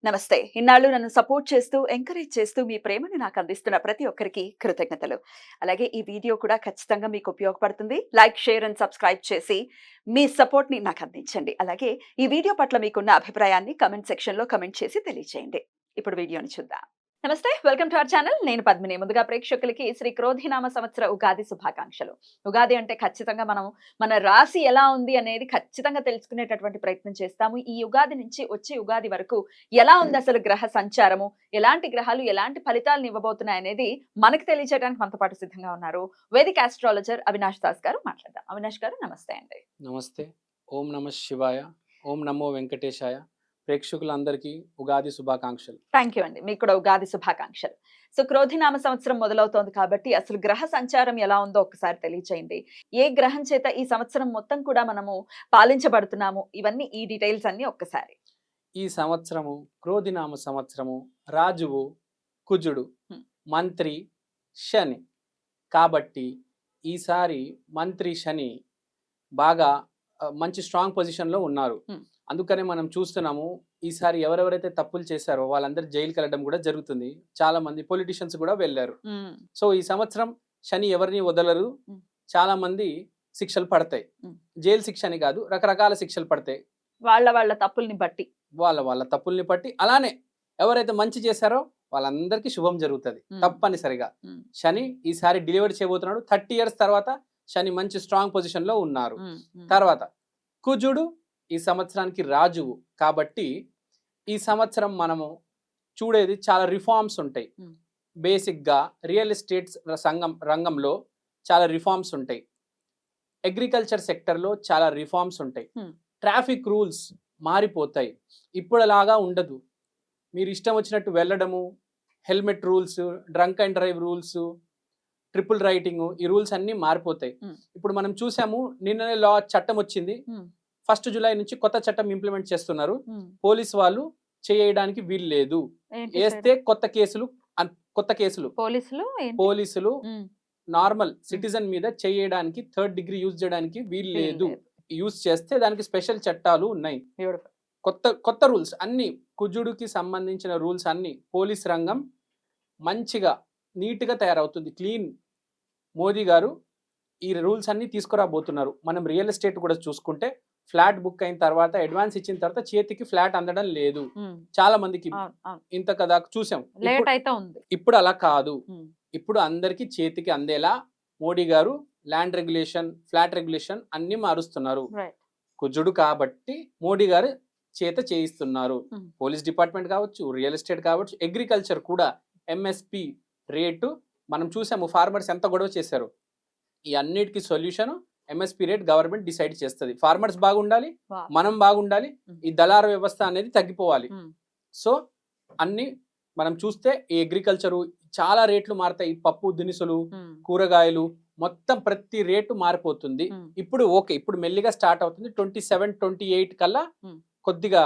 నమస్తే. ఇన్నాళ్ళు నన్ను సపోర్ట్ చేస్తూ, ఎంకరేజ్ చేస్తూ మీ ప్రేమని నాకు అందిస్తున్న ప్రతి ఒక్కరికి కృతజ్ఞతలు. అలాగే ఈ వీడియో కూడా ఖచ్చితంగా మీకు ఉపయోగపడుతుంది. లైక్, షేర్ అండ్ సబ్స్క్రైబ్ చేసి మీ సపోర్ట్‌ని నాకు అందించండి. అలాగే ఈ వీడియో పట్ల మీకున్న అభిప్రాయాన్ని కామెంట్ సెక్షన్‌లో కామెంట్ చేసి తెలియజేయండి. ఇప్పుడు వీడియోని చూద్దాం. నమస్తే. Welcome to our channel. నేను పద్మిని. ముందుగా ప్రేక్షకులకి శ్రీ క్రోధినామ సంవత్సర ఉగాది శుభాకాంక్షలు. ఉగాది అంటే ఖచ్చితంగా మనం మన రాశి ఎలా ఉంది అనేది ఖచ్చితంగా తెలుసుకునేటటువంటి ప్రయత్నం చేస్తాము. ఈ ఉగాది నుంచి వచ్చే ఉగాది వరకు ఎలా ఉంది అసలు గ్రహ సంచారము, ఎలాంటి గ్రహాలు ఎలాంటి ఫలితాలను ఇవ్వబోతున్నాయి అనేది మనకు తెలియజేయడానికి మనతో పాటు సిద్ధంగా ఉన్నారు వేదిక్ ఆస్ట్రాలజర్ అవినాష్ దాస్ గారు. మాట్లాడదాం. అవినాష్ గారు నమస్తే అండి. నమస్తే. ఓం నమ శివాయ. ఓం నమో వెంకటేశాయ. ప్రేక్షకులందరికీ ఉగాది శుభాకాంక్షలు. థ్యాంక్ యూ అండి. మీకు కూడా ఉగాది శుభాకాంక్షలు. సో క్రోధినామ సంవత్సరం మొదలవుతోంది కాబట్టి అసలు గ్రహ సంచారం ఎలా ఉందో ఒకసారి తెలియచేయండి. ఏ గ్రహం చేత ఈ సంవత్సరం మొత్తం కూడా మనము పాలించబడుతున్నాము, ఇవన్నీ ఈ డీటెయిల్స్ అన్ని ఒక్కసారి. ఈ సంవత్సరము క్రోధినామ సంవత్సరము, రాజువు కుజుడు, మంత్రి శని. కాబట్టి ఈసారి మంత్రి శని బాగా మంచి స్ట్రాంగ్ పొజిషన్లో ఉన్నారు. అందుకనే మనం చూస్తున్నాము ఈసారి ఎవరెవరైతే తప్పులు చేశారో వాళ్ళందరూ జైలుకి వెళ్ళడం కూడా జరుగుతుంది. చాలా మంది పొలిటీషియన్స్ కూడా వెళ్ళారు. సో ఈ సంవత్సరం శని ఎవరిని వదలరు. చాలా మంది శిక్షలు పడతాయి. జైలు శిక్ష అని కాదు, రకరకాల శిక్షలు పడతాయి వాళ్ళ తప్పుల్ని బట్టి, వాళ్ళ తప్పుల్ని బట్టి. అలానే ఎవరైతే మంచి చేశారో వాళ్ళందరికీ శుభం జరుగుతుంది తప్పనిసరిగా. శని ఈసారి డెలివరీ చేయబోతున్నాడు. 30 years తర్వాత శని మంచి స్ట్రాంగ్ పొజిషన్ లో ఉన్నారు. తర్వాత కుజుడు ఈ సంవత్సరానికి రాజువు కాబట్టి ఈ సంవత్సరం మనము చూడేది చాలా రిఫార్మ్స్ ఉంటాయి. బేసిక్ గా రియల్ ఎస్టేట్ రంగంలో చాలా రిఫార్మ్స్ ఉంటాయి. అగ్రికల్చర్ సెక్టర్ లో చాలా రిఫార్మ్స్ ఉంటాయి. ట్రాఫిక్ రూల్స్ మారిపోతాయి. ఇప్పుడులాగా ఉండదు. మీరు ఇష్టం వచ్చినట్టు వెళ్ళడము, helmet rules, drunk and drive rules, triple writing, ఈ రూల్స్ అన్ని మారిపోతాయి. ఇప్పుడు మనం చూసాము, నిన్ననే చట్టం వచ్చింది. 1st July నుంచి కొత్త చట్టం ఇంప్లిమెంట్ చేస్తున్నారు. పోలీస్ వాళ్ళు చేయడానికి వీలు లేదు. వేస్తే కొత్త కేసులు పోలీసులు నార్మల్ సిటిజన్ మీద చేయడానికి 3rd degree యూజ్ చేయడానికి వీలు లేదు. యూజ్ చేస్తే దానికి స్పెషల్ చట్టాలు ఉన్నాయి. కొత్త రూల్స్ అన్ని, కుజుడికి సంబంధించిన రూల్స్ అన్ని. పోలీస్ రంగం మంచిగా నీట్ గా తయారవుతుంది. క్లీన్. మోదీ గారు ఈ రూల్స్ అన్ని తీసుకురాబోతున్నారు. మనం రియల్ ఎస్టేట్ కూడా చూసుకుంటే ఫ్లాట్ బుక్ అయిన తర్వాత, అడ్వాన్స్ ఇచ్చిన తర్వాత చేతికి ఫ్లాట్ అందడం లేదు. చాలా మందికి ఇంత కదా చూసాం. ఇప్పుడు అలా కాదు. ఇప్పుడు అందరికి చేతికి అందేలా మోడీ గారు ల్యాండ్ రెగ్యులేషన్, ఫ్లాట్ రెగ్యులేషన్ అన్ని మారుస్తున్నారు. కుజుడు కాబట్టి మోడీ గారు చేత చేయిస్తున్నారు. పోలీస్ డిపార్ట్మెంట్ కావచ్చు, రియల్ ఎస్టేట్ కావచ్చు, అగ్రికల్చర్ కూడా ఎంఎస్పి రేటు మనం చూసాము. ఫార్మర్స్ ఎంత గొడవ చేశారు. ఈ అన్నిటికీ solution MSP rate government decide చేస్తుంది. ఫార్మర్స్ బాగుండాలి, మనం బాగుండాలి, ఈ దళార వ్యవస్థ అనేది తగ్గిపోవాలి. సో అన్ని మనం చూస్తే ఈ అగ్రికల్చరు చాలా రేట్లు మారుతాయి. పప్పు దినుసులు, కూరగాయలు, మొత్తం ప్రతి రేటు మారిపోతుంది. ఇప్పుడు మెల్లిగా స్టార్ట్ అవుతుంది. 27, 28 కల్లా కొద్దిగా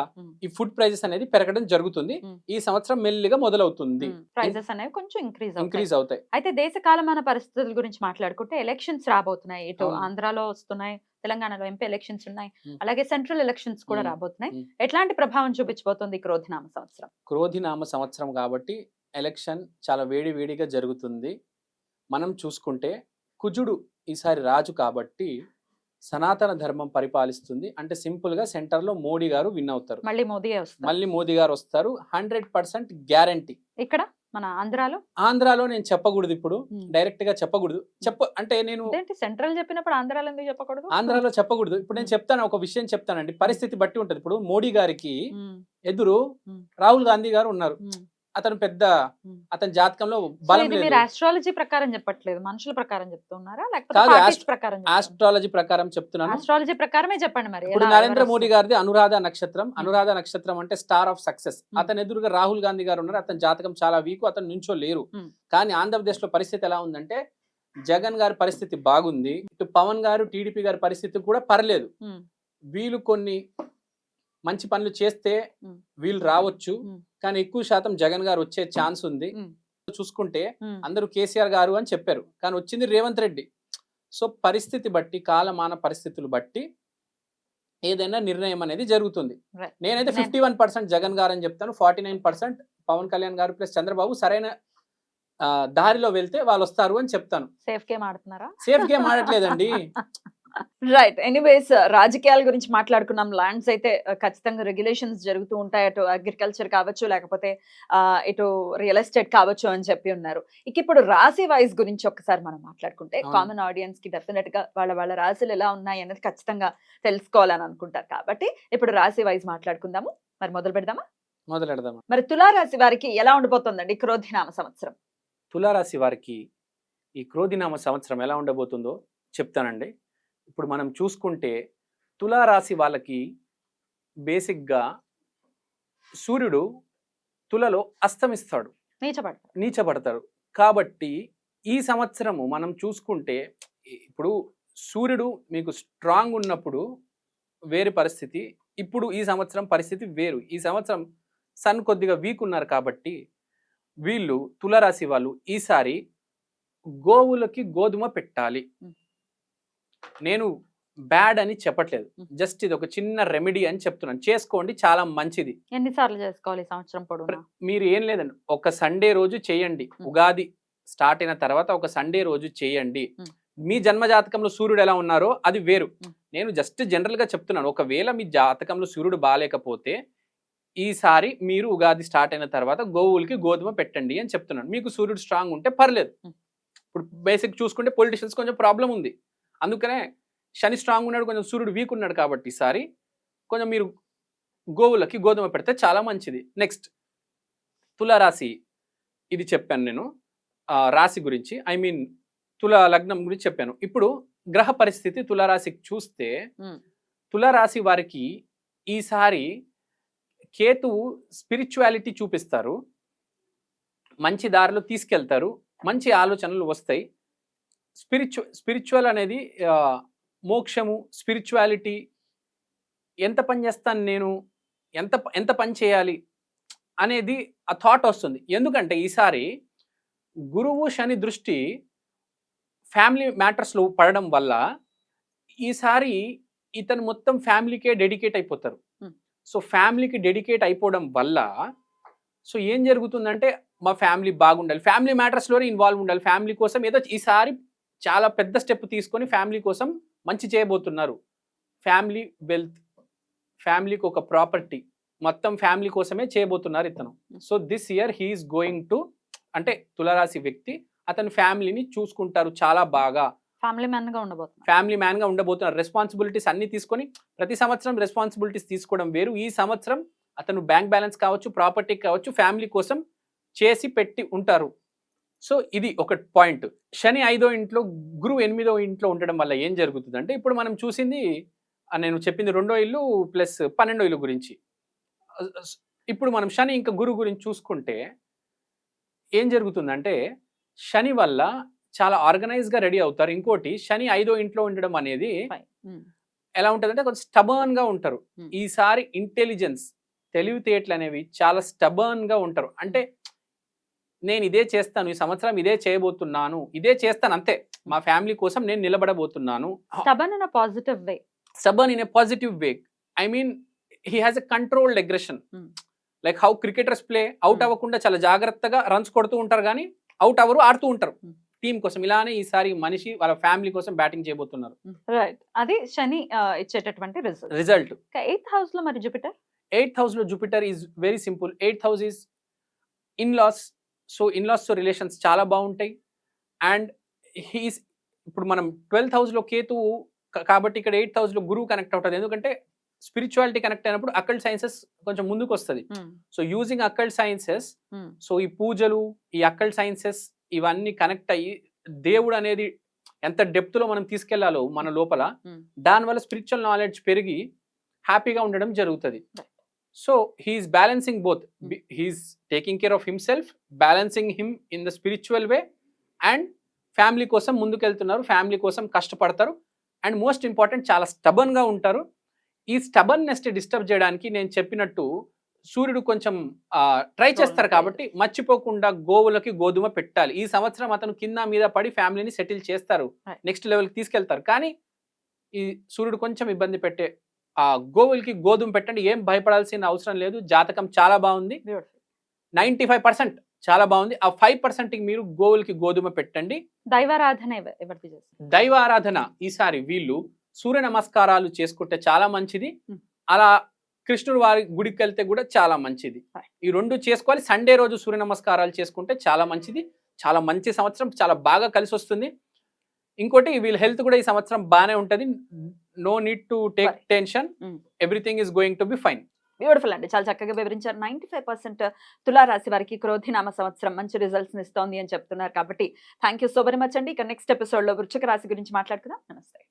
ఈ ఫుడ్ ప్రైజెస్ అనేది పెరగడం జరుగుతుంది. ఈ సంవత్సరం మెల్లిగా మొదలవుతుంది. ప్రైజెస్ అనేవి కొంచెం ఇంక్రీజ్ అవుతాయి. అయితే దేశ కాలమాన పరిస్థితుల గురించి మాట్లాడుకుంటే ఎలక్షన్స్ రాబోతున్నాయి. ఇటు ఆంధ్రాలో వస్తున్నాయి, తెలంగాణలో ఎంపీ ఎలక్షన్స్ ఉన్నాయి, అలాగే సెంట్రల్ ఎలక్షన్స్ కూడా రాబోతున్నాయి. ఎట్లాంటి ప్రభావం చూపించబోతుంది క్రోధినామ సంవత్సరం? క్రోధినామ సంవత్సరం కాబట్టి ఎలక్షన్ చాలా వేడిగా జరుగుతుంది. మనం చూసుకుంటే కుజుడు ఈసారి రాజు కాబట్టి సనాతన ధర్మం పరిపాలిస్తుంది. అంటే సింపుల్ గా సెంటర్ లో మోడీ గారు విన్ అవుతారు. మళ్ళీ మోదీ గారు వస్తారు. 100% గ్యారంటీ. ఇక్కడ మన ఆంధ్రాలో నేను చెప్పకూడదు. ఇప్పుడు డైరెక్ట్ గా చెప్పకూడదు. అంటే నేను సెంట్రల్ చెప్పినప్పుడు ఆంధ్రాలో ఎందుకు చెప్పకూడదు? ఆంధ్రాలో చెప్పకూడదు. ఇప్పుడు నేను చెప్తాను, ఒక విషయం చెప్తానండి. పరిస్థితి బట్టి ఉంటది. ఇప్పుడు మోడీ గారికి ఎదురు రాహుల్ గాంధీ గారు ఉన్నారు. అతను పెద్ద, అతని జాతకంలో బలం లేదు. మీరు ఆస్ట్రాలజీ ప్రకారం చెప్పట్లేదు, మనుషుల ప్రకారం చెప్తున్నారా లేకపోతే ఆస్ట్రాలజీ ప్రకారం చెప్తున్నాను. ఆస్ట్రాలజీ ప్రకారమే చెప్పండి. మరి ఇప్పుడు నరేంద్ర మోడీ గారిది అనురాధ నక్షత్రం. అనురాధ నక్షత్రం అంటే స్టార్ ఆఫ్ సక్సెస్. అతని ఎదురుగా రాహుల్ గాంధీ గారు ఉన్నారు. అతని జాతకం చాలా వీక్, అతను నుంచో లేరు. కానీ ఆంధ్రప్రదేశ్ లో పరిస్థితి ఎలా ఉందంటే, జగన్ గారి పరిస్థితి బాగుంది, ఇటు పవన్ గారు టీడీపీ గారి పరిస్థితి కూడా పర్లేదు. వీళ్ళు కొన్ని మంచి పనులు చేస్తే వీళ్ళు రావచ్చు, కానీ ఎక్కువ శాతం జగన్ గారు వచ్చే ఛాన్స్ ఉంది. చూసుకుంటే అందరూ కేసీఆర్ గారు అని చెప్పారు, కానీ వచ్చింది రేవంత్ రెడ్డి. సో పరిస్థితి బట్టి, కాలమాన పరిస్థితులు బట్టి ఏదైనా నిర్ణయం అనేది జరుగుతుంది. Right. నేనైతే నేను- 51% జగన్ గారు అని చెప్తాను, 49% పవన్ కళ్యాణ్ గారు ప్లస్ చంద్రబాబు సరైన దారిలో వెళ్తే వాళ్ళు వస్తారు అని చెప్తాను. సేఫ్ గేమ్ ఆడుతున్నారా? సేఫ్ గేమ్ ఆడట్లేదండి. రైట్. ఎనీవేస్ రాజకీయాల గురించి మాట్లాడుకున్నాం. ల్యాండ్స్ అయితే ఖచ్చితంగా రెగ్యులేషన్స్ జరుగుతూ ఉంటాయి. అటు అగ్రికల్చర్ కావచ్చు, లేకపోతే ఇటు రియల్ ఎస్టేట్ కావచ్చు అని చెప్పి ఉన్నారు. ఇక ఇప్పుడు రాశి వైజ్ గురించి ఒక్కసారి మనం మాట్లాడుకుంటే అవును. కామన్ ఆడియన్స్ కి డెఫినెట్ గా వాళ్ళ రాశులు ఎలా ఉన్నాయి అనేది ఖచ్చితంగా తెలుసుకోవాలని అనుకుంటారు. కాబట్టి ఇప్పుడు రాశి వైజ్ మాట్లాడుకుందాము. మరి మొదలు పెడదామా? మొదలెడదాం. మరి తులారాశి వారికి ఎలా ఉండిపోతుందండి క్రోధినామ సంవత్సరం? తులారాశి వారికి ఈ క్రోధినామ సంవత్సరం ఎలా ఉండబోతుందో చెప్తానండి. ఇప్పుడు మనం చూసుకుంటే తులారాశి వాళ్ళకి బేసిక్గా సూర్యుడు తులలో అస్తమిస్తాడు, నీచపడతారు. నీచబడతాడు. కాబట్టి ఈ సంవత్సరము మనం చూసుకుంటే ఇప్పుడు సూర్యుడు మీకు స్ట్రాంగ్ ఉన్నప్పుడు వేరే పరిస్థితి, ఇప్పుడు ఈ సంవత్సరం పరిస్థితి వేరు. ఈ సంవత్సరం సన్ కొద్దిగా వీక్ ఉన్నారు కాబట్టి వీళ్ళు తులారాశి వాళ్ళు ఈసారి గోవులకి గోధుమ పెట్టాలి. నేను బ్యాడ్ అని చెప్పట్లేదు, జస్ట్ ఇది ఒక చిన్న రెమెడీ అని చెప్తున్నాను. చేసుకోండి, చాలా మంచిది. ఎన్నిసార్లు చేసుకోవాలి ఈ సంవత్సరం పొడవునా? మీరు ఏం లేదండి, ఒక సండే రోజు చేయండి. ఉగాది స్టార్ట్ అయిన తర్వాత ఒక సండే రోజు చేయండి. మీ జన్మ జాతకంలో సూర్యుడు ఎలా ఉన్నారో అది వేరు. నేను జస్ట్ జనరల్ గా చెప్తున్నాను. ఒకవేళ మీ జాతకంలో సూర్యుడు బాగాలేకపోతే ఈసారి మీరు ఉగాది స్టార్ట్ అయిన తర్వాత గోవులకి గోధుమ పెట్టండి అని చెప్తున్నాను. మీకు సూర్యుడు స్ట్రాంగ్ ఉంటే పర్లేదు. ఇప్పుడు బేసిక్ చూసుకుంటే పొలిటీషియన్స్ కొంచెం ప్రాబ్లం ఉంది, అందుకనే శని స్ట్రాంగ్ ఉన్నాడు, కొంచెం సూర్యుడు వీక్ ఉన్నాడు. కాబట్టి ఈసారి కొంచెం మీరు గోవులకి గోధుమ పెడితే చాలా మంచిది. నెక్స్ట్ తులారాశి, ఇది చెప్పాను నేను రాశి గురించి, ఐ మీన్ తులా లగ్నం గురించి చెప్పాను. ఇప్పుడు గ్రహ పరిస్థితి తులారాశికి చూస్తే తులారాశి వారికి ఈసారి కేతువు స్పిరిచువాలిటీ చూపిస్తారు, మంచి దారిలో తీసుకెళ్తారు, మంచి ఆలోచనలు వస్తాయి. స్పిరిచువల్ అనేది మోక్షము, స్పిరిచువాలిటీ, ఎంత పని చేస్తాను నేను, ఎంత పని చేయాలి అనేది ఆ థాట్ వస్తుంది. ఎందుకంటే ఈసారి గురువు శని దృష్టి ఫ్యామిలీ మ్యాటర్స్లో పడడం వల్ల ఈసారి ఇతను మొత్తం ఫ్యామిలీకే డెడికేట్ అయిపోతారు. సో ఫ్యామిలీకి డెడికేట్ అయిపోవడం వల్ల సో ఏం జరుగుతుందంటే మా ఫ్యామిలీ బాగుండాలి, ఫ్యామిలీ మ్యాటర్స్లోనే ఇన్వాల్వ్ ఉండాలి, ఫ్యామిలీ కోసం ఏదో ఈసారి చాలా పెద్ద స్టెప్ తీసుకొని ఫ్యామిలీ కోసం మంచి చేయబోతున్నారు. ఫ్యామిలీ వెల్త్, ఫ్యామిలీకి ఒక ప్రాపర్టీ, మొత్తం ఫ్యామిలీ కోసమే చేయబోతున్నారు ఇతను. So this year he's going to, అంటే తులారాశి వ్యక్తి అతని ఫ్యామిలీని చూసుకుంటారు చాలా బాగా. ఫ్యామిలీ మ్యాన్ గా ఉండబోతున్నారు. రెస్పాన్సిబిలిటీస్ అన్ని తీసుకొని, ప్రతి సంవత్సరం రెస్పాన్సిబిలిటీస్ తీసుకోవడం వేరు. ఈ సంవత్సరం అతను బ్యాంక్ బ్యాలెన్స్ కావచ్చు, ప్రాపర్టీ కావచ్చు, ఫ్యామిలీ కోసం చేసి పెట్టి ఉంటారు. సో ఇది ఒక పాయింట్. శని 5వ ఇంట్లో, గురువు 8వ ఇంట్లో ఉండడం వల్ల ఏం జరుగుతుందంటే, ఇప్పుడు మనం చూసింది, నేను చెప్పింది 2వ ఇల్లు ప్లస్ 12వ ఇల్లు గురించి. ఇప్పుడు మనం శని ఇంకా గురువు గురించి చూసుకుంటే ఏం జరుగుతుందంటే, శని వల్ల చాలా ఆర్గనైజ్గా రెడీ అవుతారు. ఇంకోటి, శని 5వ ఇంట్లో ఉండడం అనేది ఎలా ఉంటుందంటే కొంచెం స్టబర్న్గా ఉంటారు. ఈసారి ఇంటెలిజెన్స్, తెలివితేటలు అనేవి చాలా స్టబర్న్గా ఉంటారు. అంటే నేను ఇదే చేస్తాను, ఈ సంవత్సరం ఇదే చేయబోతున్నాను, ఇదే చేస్తాను, అంతే, మా ఫ్యామిలీ కోసం నేను నిలబడబోతున్నాను. Stubborn in a positive way. I mean he has a controlled aggression. Like how cricketers play, out అవ్వకుండా చాలా జాగ్రత్తగా రన్స్ కొడుతూ ఉంటారు, కానీ అవుట్ అవ్వరు, ఆడుతూ ఉంటారు టీం కోసం. ఇలానే ఈసారి మనిషి వాళ్ళ ఫ్యామిలీ కోసం బ్యాటింగ్ చేయబోతున్నారు. రైట్, అది శని ఇచ్చేటటువంటి రిజల్ట్. 8th హౌస్ లో మరి జూపిటర్, 8th హౌస్ లో Jupiter is very simple. 8th house is in laws. So in laws తో రిలేషన్స్ చాలా బాగుంటాయి. అండ్ హీస్, ఇప్పుడు మనం 12th హౌస్ లో కేతువు కాబట్టి ఇక్కడ 8th హౌస్ లో గురువు కనెక్ట్ అవుతుంది. ఎందుకంటే స్పిరిచువాలిటీ కనెక్ట్ అయినప్పుడు అకల్ట్ సైన్సెస్ కొంచెం ముందుకు వస్తుంది. So using occult sciences, so ఈ పూజలు, ఈ అకల్ట్ సైన్సెస్ ఇవన్నీ కనెక్ట్ అయ్యి దేవుడు అనేది ఎంత డెప్త్ లో మనం తీసుకెళ్లాలో మన లోపల, దానివల్ల స్పిరిచువల్ నాలెడ్జ్ పెరిగి హ్యాపీగా ఉండడం జరుగుతుంది. So he's balancing both. He's taking care of himself, balancing him in the spiritual way, and family కోసం ముందుకెళ్తున్నారు, ఫ్యామిలీ కోసం కష్టపడతారు. అండ్ మోస్ట్ ఇంపార్టెంట్, చాలా స్టబర్న్ గా ఉంటారు. ఈ స్టబర్నెస్ డిస్టర్బ్ చేయడానికి నేను చెప్పినట్టు సూర్యుడు కొంచెం ట్రై చేస్తారు. కాబట్టి మర్చిపోకుండా గోవులకి గోధుమ పెట్టాలి. ఈ సంవత్సరం అతను కింద మీద పడి ఫ్యామిలీని సెటిల్ చేస్తారు, నెక్స్ట్ లెవెల్కి తీసుకెళ్తారు. కానీ ఈ సూర్యుడు కొంచెం ఇబ్బంది పెట్టే ఆ గోవులకి గోధుమ పెట్టండి, ఏం భయపడాల్సిన అవసరం లేదు. జాతకం చాలా బాగుంది, బ్యూటిఫుల్. 95% చాలా బాగుంది. ఆ 5% మీరు గోవులకి గోధుమ పెట్టండి. దైవారాధన ఎవరిది చేస్తారు? దైవ ఆరాధన ఈసారి వీళ్ళు సూర్య నమస్కారాలు చేసుకుంటే చాలా మంచిది. Hmm. అలా కృష్ణుడు వారి గుడికి వెళ్తే కూడా చాలా మంచిది. Right. ఈ రెండు చేసుకోవాలి. సండే రోజు సూర్య నమస్కారాలు చేసుకుంటే చాలా మంచిది. చాలా మంచి సంవత్సరం, చాలా బాగా కలిసి వస్తుంది. ఇంకోటి వీళ్ళ హెల్త్ కూడా ఈ సంవత్సరం బాగానే ఉంటది. No need to take Right. Tension, Hmm. Everything is going to be fine. Beautiful అండి, చాలా చక్కగా వివరించారు. 95% తులారాశి వారికి క్రోధినామ సంవత్సరం మంచి రిజల్ట్స్ ఇస్తోంది అని చెప్తున్నారు. కాబట్టి thank you so very much అండి. ఇక నెక్స్ట్ ఎపిసోడ్ లో వృశ్చిక రాశి గురించి మాట్లాడుకుందాం. నమస్తే.